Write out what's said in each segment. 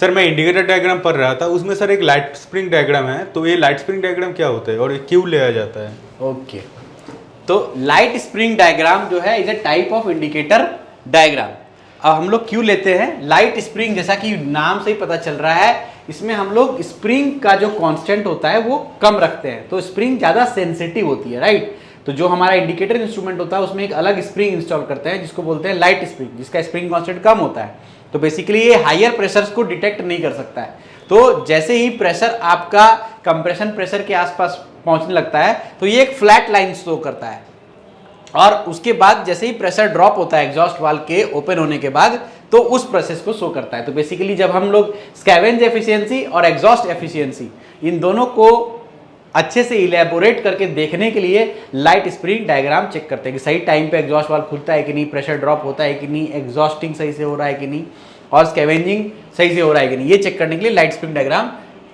Sir मैं indicator diagram पढ़ रहा था, उसमें सर एक लाइट स्प्रिंग डायग्राम है, तो ये लाइट स्प्रिंग डायग्राम क्या होता है और ये क्यों लिया जाता है? ओके, तो लाइट स्प्रिंग डायग्राम जो है is a type of indicator diagram. अब हम लोग क्यों लेते हैं लाइट स्प्रिंग, जैसा कि नाम से ही पता चल रहा है, इसमें हम लोग स्प्रिंग का जो कांस्टेंट होता है वो कम रखते हैं, तो स्प्रिंग ज़्यादा सेंसिटिव होती है, राइट। तो जो हमारा इंडिकेटर इंस्ट्रूमेंट होता है उसमें एक अलग स्प्रिंग इंस्टॉल करते हैं जिसको बोलते हैं लाइट स्प्रिंग, जिसका स्प्रिंग कांस्टेंट कम होता है। तो बेसिकली ये हायर प्रेशर्स को डिटेक्ट नहीं कर सकता है। तो जैसे ही प्रेशर आपका कंप्रेशन प्रेशर के आसपास पहुंचने लगता है तो ये एक फ्लैट लाइन शो करता है, और उसके बाद जैसे ही प्रेशर ड्रॉप होता है एग्जॉस्ट वाल्व के ओपन होने के बाद, तो उस प्रोसेस को शो करता है। तो बेसिकली जब हम लोग स्कैवेंज एफिशिएंसी और एग्जॉस्ट एफिशिएंसी इन दोनों को अच्छे से इलेबोरेट करके देखने के लिए लाइट स्प्रिंग डायग्राम चेक करते हैं कि सही टाइम पे एग्जॉस्ट वाल्व खुलता है कि नहीं, प्रेशर ड्रॉप होता है कि नहीं, एग्जॉस्टिंग सही से हो रहा है कि नहीं, और स्कैवेंजिंग सही से हो रहा है कि नहीं। ये चेक करने के लिए लाइट स्प्रिंग डायग्राम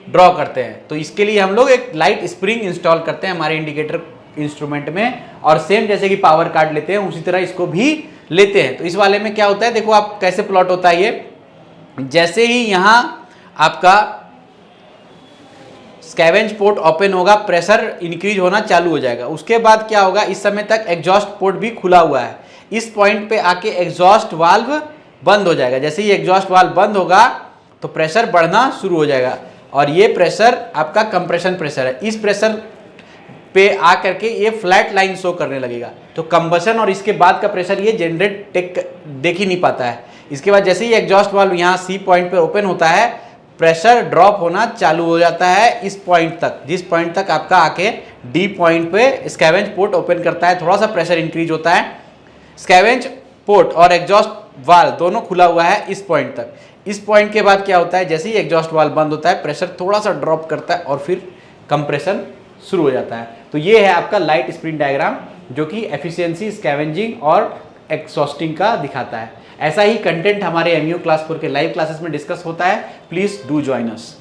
ड्रॉ करते हैं। तो इसके लिए हम लोग एक लाइट स्प्रिंग इंस्टॉल करते हैं हमारे इंडिकेटर इंस्ट्रूमेंट में, और सेम जैसे कि पावर कार्ड लेते हैं उसी तरह इसको भी लेते हैं। तो इस वाले में क्या होता है, देखो आप कैसे प्लॉट होता है ये, जैसे ही यहां आपका स्कैवेंज पोर्ट ओपन होगा, प्रेशर इंक्रीज होना चालू हो जाएगा। उसके बाद क्या होगा, इस समय तक एग्जॉस्ट पोर्ट भी खुला हुआ है, इस पॉइंट पे आके एग्जॉस्ट वाल्व बंद हो जाएगा। जैसे ही एग्जॉस्ट वाल्व बंद होगा तो प्रेशर बढ़ना शुरू हो जाएगा, और ये प्रेशर आपका कंप्रेशन प्रेशर है। इस प्रेशर पे आ करके ये फ्लैट लाइन शो करने लगेगा। तो कंबशन और इसके बाद का प्रेशर ये जनरेट देख ही नहीं पाता है। इसके बाद जैसे ही एग्जॉस्ट वाल्व यहाँ सी पॉइंट पे ओपन होता है, प्रेशर ड्रॉप होना चालू हो जाता है इस पॉइंट तक, जिस पॉइंट तक आपका आके डी पॉइंट पे स्कैवेंज पोर्ट ओपन करता है, थोड़ा सा प्रेशर इंक्रीज होता है। स्कैवेंज पोर्ट और एग्जॉस्ट वाल्व दोनों खुला हुआ है इस पॉइंट तक। इस पॉइंट के बाद क्या होता है, जैसे ही एग्जॉस्ट वाल्व बंद होता है, प्रेशर थोड़ा सा ड्रॉप करता है और फिर कंप्रेशन शुरू हो जाता है। तो ये है आपका लाइट स्प्रिंग डायग्राम, जो कि एफिशिएंसी, स्कैवेंजिंग और एग्जॉस्टिंग का दिखाता है। ऐसा ही कंटेंट हमारे एमयू क्लास 4 के लाइव क्लासेस में डिस्कस होता है। Please do join us.